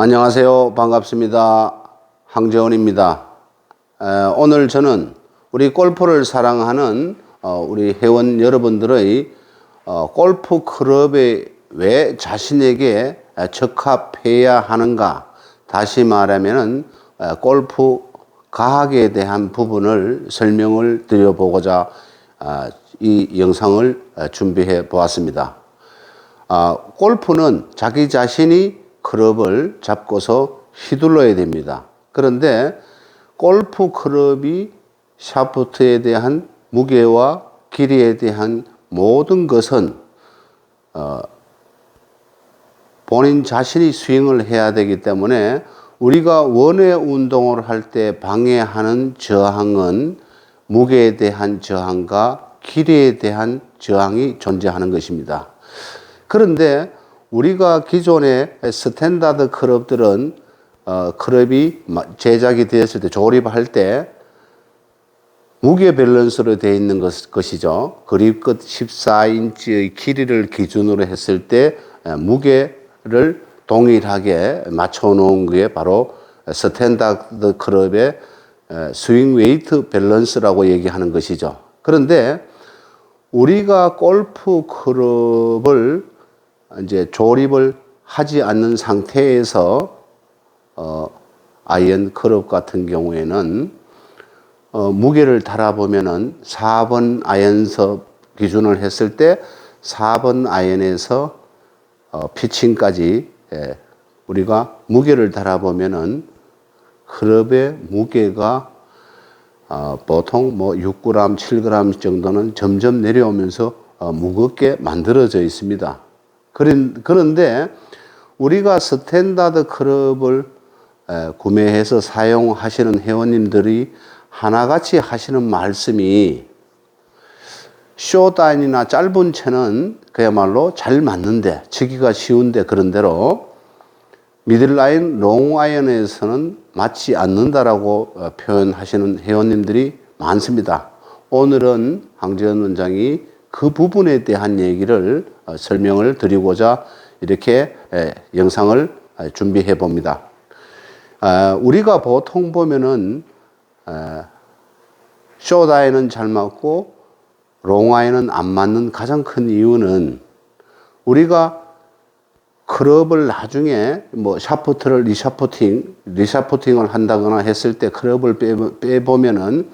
안녕하세요. 반갑습니다. 황재원입니다. 오늘 저는 우리 골프를 사랑하는 우리 회원 여러분들의 골프 클럽에 왜 자신에게 적합해야 하는가, 다시 말하면 골프 과학에 대한 부분을 설명을 드려보고자 이 영상을 준비해 보았습니다. 골프는 자기 자신이 클럽을 잡고서 휘둘러야 됩니다. 그런데 골프 클럽이 샤프트에 대한 무게와 길이에 대한 모든 것은 본인 자신이 스윙을 해야 되기 때문에 우리가 원의 운동을 할 때 방해하는 저항은 무게에 대한 저항과 길이에 대한 저항이 존재하는 것입니다. 그런데 우리가 기존의 스탠다드 클럽들은 클럽이 제작이 되었을 때, 조립할 때 무게 밸런스로 되어 있는 것이죠. 그립 끝 14인치의 길이를 기준으로 했을 때 무게를 동일하게 맞춰 놓은 게 바로 스탠다드 클럽의 스윙 웨이트 밸런스라고 얘기하는 것이죠. 그런데 우리가 골프 클럽을 이제 조립을 하지 않는 상태에서 아이언 클럽 같은 경우에는 무게를 달아보면은 4번 아이언서 기준을 했을 때 4번 아이언에서 피칭까지 우리가 무게를 달아보면은 클럽의 무게가 보통 6g, 7g 정도는 점점 내려오면서 무겁게 만들어져 있습니다. 그런데 우리가 스탠다드 클럽을 구매해서 사용하시는 회원님들이 하나같이 하시는 말씀이, 숏아이언이나 짧은 채는 그야말로 잘 맞는데, 치기가 쉬운데, 그런 대로 미들라인, 롱아이언에서는 맞지 않는다라고 표현하시는 회원님들이 많습니다. 오늘은 황재원 원장이 그 부분에 대한 얘기를 설명을 드리고자 이렇게 영상을 준비해 봅니다. 우리가 보통 보면은 숏아이언은 잘 맞고 롱아이언은 안 맞는 가장 큰 이유는, 우리가 클럽을 나중에 샤프트를 리샤프팅을 한다거나 했을 때 클럽을 빼보면은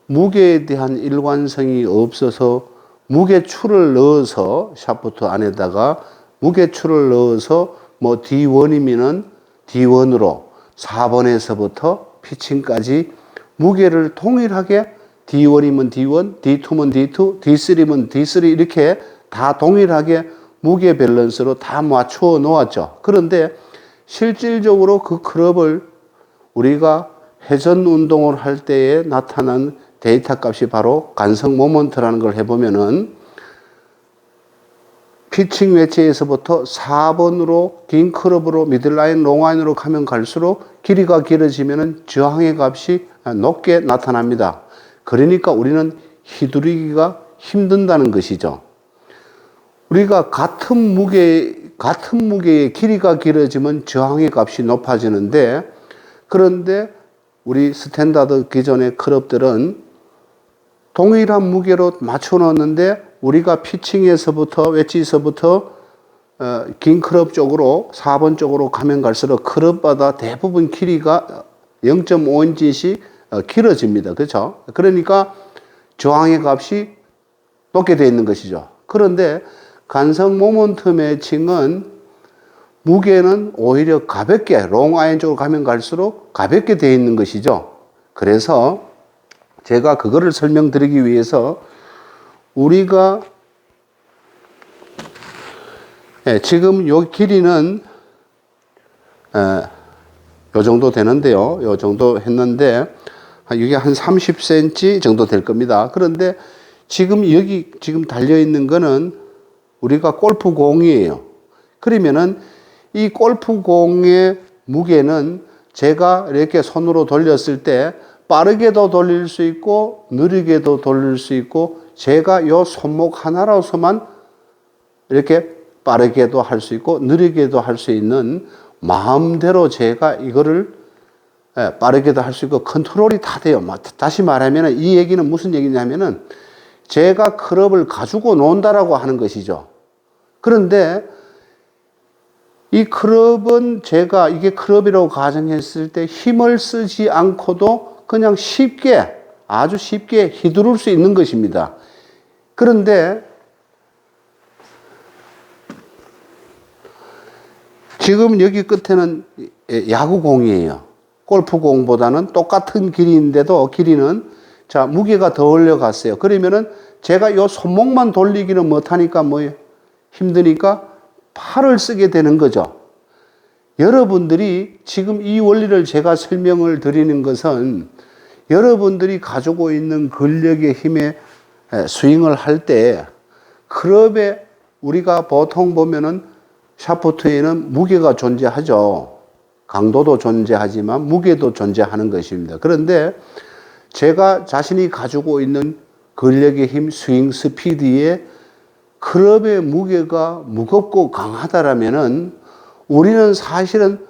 무게에 대한 일관성이 없어서 무게추를 넣어서 샤프트 안에다가 무게추를 넣어서 D1이면은 D1으로 4번에서부터 피칭까지 무게를 동일하게 D1이면 D1, D2면 D2, D3면 D3 이렇게 다 동일하게 무게 밸런스로 다 맞추어 놓았죠. 그런데 실질적으로 그 클럽을 우리가 회전 운동을 할 때에 나타난 데이터 값이 바로 간성 모먼트라는 걸 해보면은 피칭 웨지에서부터 4번으로 긴 클럽으로 미들라인, 롱라인으로 가면 갈수록 길이가 길어지면은 저항의 값이 높게 나타납니다. 그러니까 우리는 휘두르기가 힘든다는 것이죠. 우리가 같은 무게의 길이가 길어지면 저항의 값이 높아지는데, 그런데 우리 스탠다드 기존의 클럽들은 동일한 무게로 맞춰 놓았는데, 우리가 피칭에서부터 웨지에서부터 긴 클럽 쪽으로 4번 쪽으로 가면 갈수록 클럽마다 대부분 길이가 0.5인치씩 길어집니다. 그렇죠? 그러니까 저항의 값이 높게 되어 있는 것이죠. 그런데 간성 모먼트 매칭은 무게는 오히려 가볍게, 롱아이언 쪽으로 가면 갈수록 가볍게 되어 있는 것이죠. 그래서 제가 그거를 설명드리기 위해서 우리가 지금 요 길이는 요 정도 되는데요. 요 정도 했는데 이게 한 30cm 정도 될 겁니다. 그런데 지금 여기 달려 있는 거는 우리가 골프공이에요. 그러면은 이 골프공의 무게는 제가 이렇게 손으로 돌렸을 때 빠르게도 돌릴 수 있고 느리게도 돌릴 수 있고, 제가 요 손목 하나로서만 이렇게 빠르게도 할 수 있고 느리게도 할 수 있는 마음대로 제가 이거를 빠르게도 할 수 있고 컨트롤이 다 돼요. 다시 말하면 이 얘기는 무슨 얘기냐면은 제가 클럽을 가지고 논다라고 하는 것이죠. 그런데 이 클럽은 제가 이게 클럽이라고 가정했을 때 힘을 쓰지 않고도 그냥 쉽게, 아주 쉽게 휘두를 수 있는 것입니다. 그런데 지금 여기 끝에는 야구공이에요. 골프공보다는 똑같은 길이인데도 길이는 자, 무게가 더 올려갔어요. 그러면은 제가 요 손목만 돌리기는 못하니까 뭐예요? 힘드니까 팔을 쓰게 되는 거죠. 여러분들이 지금 이 원리를 제가 설명을 드리는 것은 여러분들이 가지고 있는 근력의 힘에 스윙을 할 때 클럽에 우리가 보통 보면은 샤프트에는 무게가 존재하죠. 강도도 존재하지만 무게도 존재하는 것입니다. 그런데 제가 자신이 가지고 있는 근력의 힘, 스윙 스피드에 클럽의 무게가 무겁고 강하다라면은 우리는 사실은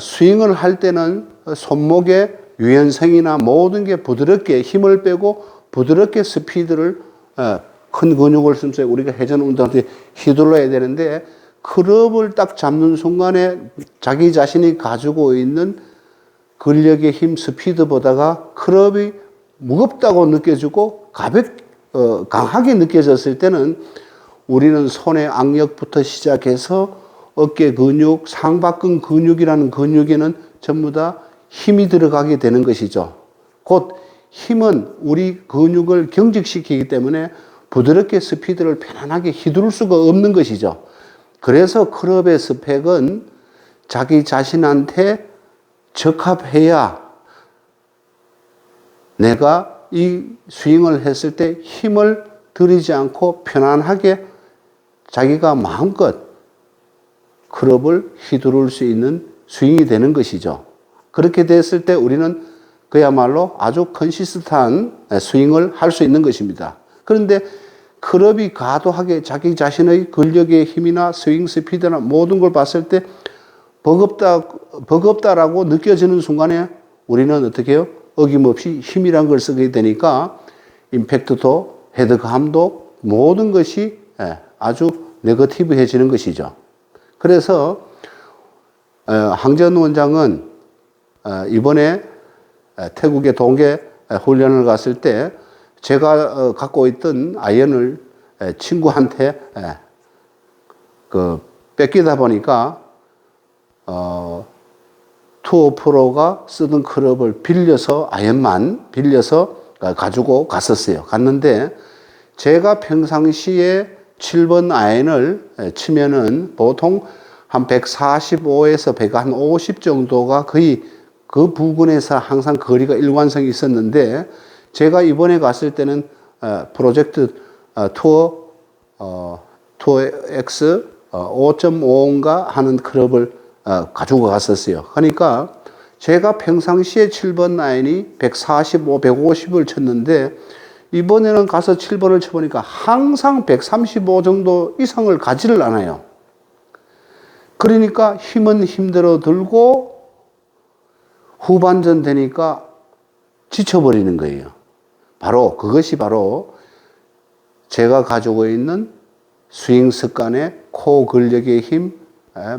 스윙을 할 때는 손목의 유연성이나 모든 게 부드럽게 힘을 빼고 부드럽게 스피드를 큰 근육을 쓰면서 우리가 회전 운동할 때 휘둘러야 되는데 클럽을 딱 잡는 순간에 자기 자신이 가지고 있는 근력의 힘 스피드보다가 클럽이 무겁다고 느껴지고 강하게 느껴졌을 때는 우리는 손의 악력부터 시작해서 어깨 근육, 상박근 근육이라는 근육에는 전부 다 힘이 들어가게 되는 것이죠. 곧 힘은 우리 근육을 경직시키기 때문에 부드럽게 스피드를 편안하게 휘두를 수가 없는 것이죠. 그래서 클럽의 스펙은 자기 자신한테 적합해야 내가 이 스윙을 했을 때 힘을 들이지 않고 편안하게 자기가 마음껏 클럽을 휘두를 수 있는 스윙이 되는 것이죠. 그렇게 됐을 때 우리는 그야말로 아주 컨시스트한 스윙을 할 수 있는 것입니다. 그런데 클럽이 과도하게 자기 자신의 근력의 힘이나 스윙 스피드나 모든 걸 봤을 때 버겁다라고 느껴지는 순간에 우리는 어떻게 해요? 어김없이 힘이란 걸 쓰게 되니까 임팩트도 헤드감도 모든 것이 아주 네거티브해지는 것이죠. 그래서 항전 원장은 이번에 태국의 동계 훈련을 갔을 때 제가 갖고 있던 아이언을 친구한테 뺏기다 보니까 투어 프로가 쓰던 클럽을 빌려서 아이언만 빌려서 가지고 갔었어요. 갔는데 제가 평상시에 7번 아이언을 치면은 보통 한 145에서 150 정도가 거의 그 부근에서 항상 거리가 일관성이 있었는데 제가 이번에 갔을 때는 프로젝트 투어 X 5.5인가 하는 클럽을 가지고 갔었어요. 그러니까 제가 평상시에 7번 아이언이 145, 150을 쳤는데 이번에는 가서 7번을 쳐보니까 항상 135 정도 이상을 가지를 않아요. 그러니까 힘은 힘들어 들고 후반전 되니까 지쳐버리는 거예요. 그것이 바로 제가 가지고 있는 스윙 습관의 코어 근력의 힘,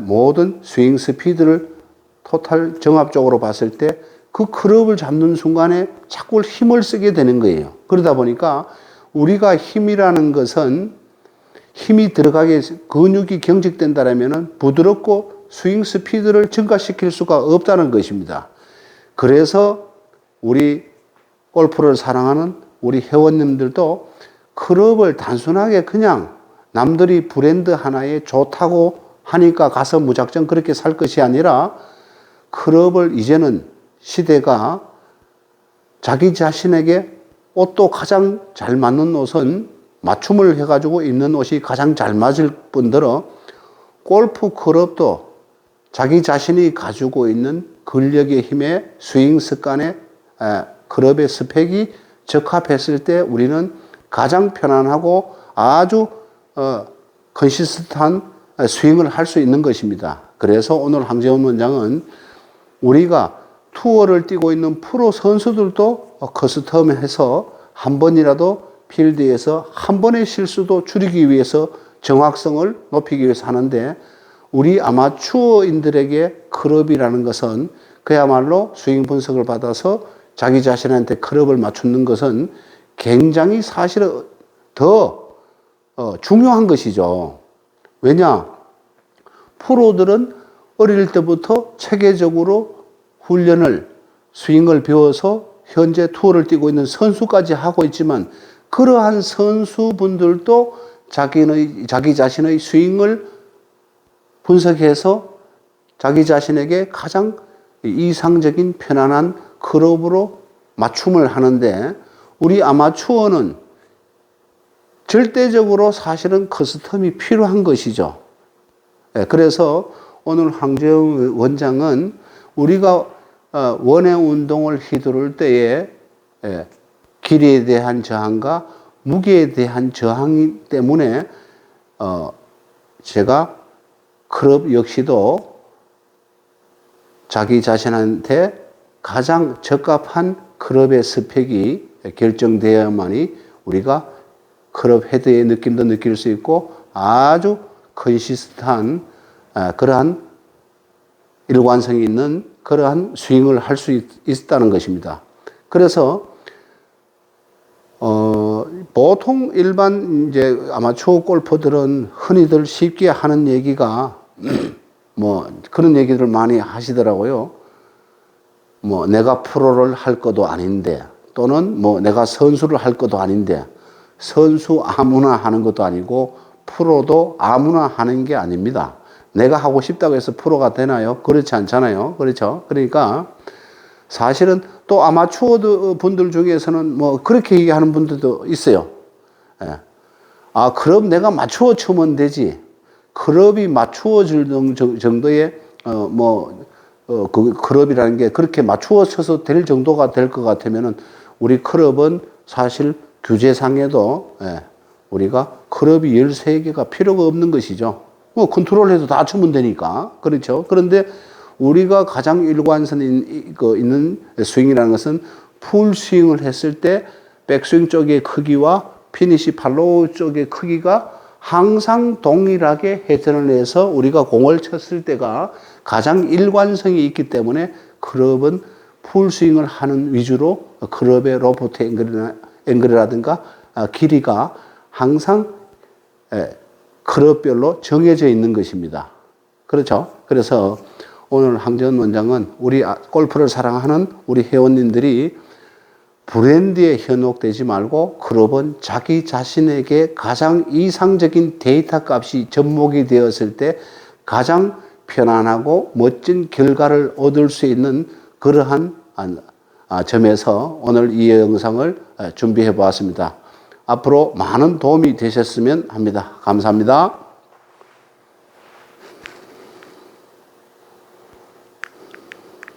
모든 스윙 스피드를 토탈 정합적으로 봤을 때 그 클럽을 잡는 순간에 자꾸 힘을 쓰게 되는 거예요. 그러다 보니까 우리가 힘이라는 것은 힘이 들어가게 근육이 경직된다면 부드럽고 스윙 스피드를 증가시킬 수가 없다는 것입니다. 그래서 우리 골프를 사랑하는 우리 회원님들도 클럽을 단순하게 그냥 남들이 브랜드 하나에 좋다고 하니까 가서 무작정 그렇게 살 것이 아니라 클럽을 이제는 시대가 자기 자신에게 옷도 가장 잘 맞는 옷은 맞춤을 해가지고 입는 옷이 가장 잘 맞을 뿐더러 골프 클럽도 자기 자신이 가지고 있는 근력의 힘의 스윙 습관의 클럽의 스펙이 적합했을 때 우리는 가장 편안하고 아주 컨시스트한 스윙을 할 수 있는 것입니다. 그래서 오늘 황재원 원장은 우리가 투어를 뛰고 있는 프로 선수들도 커스텀해서 한 번이라도 필드에서 한 번의 실수도 줄이기 위해서 정확성을 높이기 위해서 하는데, 우리 아마추어인들에게 클럽이라는 것은 그야말로 스윙 분석을 받아서 자기 자신한테 클럽을 맞추는 것은 굉장히 사실은 더 중요한 것이죠. 왜냐? 프로들은 어릴 때부터 체계적으로 훈련을, 스윙을 배워서 현재 투어를 뛰고 있는 선수까지 하고 있지만, 그러한 선수분들도 자기 자신의 스윙을 분석해서 자기 자신에게 가장 이상적인 편안한 클럽으로 맞춤을 하는데, 우리 아마추어는 절대적으로 사실은 커스텀이 필요한 것이죠. 그래서 오늘 황재원 원장은 우리가 원의 운동을 휘두를 때에 길이에 대한 저항과 무게에 대한 저항이 때문에 제가 클럽 역시도 자기 자신한테 가장 적합한 클럽의 스펙이 결정되어야만이 우리가 클럽 헤드의 느낌도 느낄 수 있고 아주 컨시스트한 그러한 일관성이 있는 그러한 스윙을 할 수 있다는 것입니다. 그래서 보통 일반 이제 아마추어 골퍼들은 흔히들 쉽게 하는 얘기가 뭐 그런 얘기들 많이 하시더라고요. 뭐 내가 프로를 할 것도 아닌데, 또는 뭐 내가 선수를 할 것도 아닌데, 선수 아무나 하는 것도 아니고 프로도 아무나 하는 게 아닙니다. 내가 하고 싶다고 해서 프로가 되나요? 그렇지 않잖아요. 그렇죠? 그러니까 사실은 또 아마추어 분들 중에서는 뭐 그렇게 얘기하는 분들도 있어요. 예. 아, 그럼 내가 맞추어 치면 되지. 클럽이 맞추어질 정도의 그 클럽이라는 게 그렇게 맞추어 쳐서 될 정도가 될 것 같으면은, 우리 클럽은 사실 규제상에도 우리가 클럽이 13개가 필요가 없는 것이죠. 뭐 컨트롤해도 다 치면 되니까. 그렇죠. 그런데 우리가 가장 일관성 있는 스윙이라는 것은 풀 스윙을 했을 때 백스윙 쪽의 크기와 피니시 팔로우 쪽의 크기가 항상 동일하게 회전을 해서 우리가 공을 쳤을 때가 가장 일관성이 있기 때문에, 클럽은 풀 스윙을 하는 위주로 클럽의 로프트 앵글이라든가 길이가 항상 클럽별로 정해져 있는 것입니다. 그렇죠? 그래서 오늘 황재원 원장은 우리 골프를 사랑하는 우리 회원님들이 브랜드에 현혹되지 말고, 클럽은 자기 자신에게 가장 이상적인 데이터 값이 접목이 되었을 때 가장 편안하고 멋진 결과를 얻을 수 있는 그러한 점에서 오늘 이 영상을 준비해 보았습니다. 앞으로 많은 도움이 되셨으면 합니다. 감사합니다.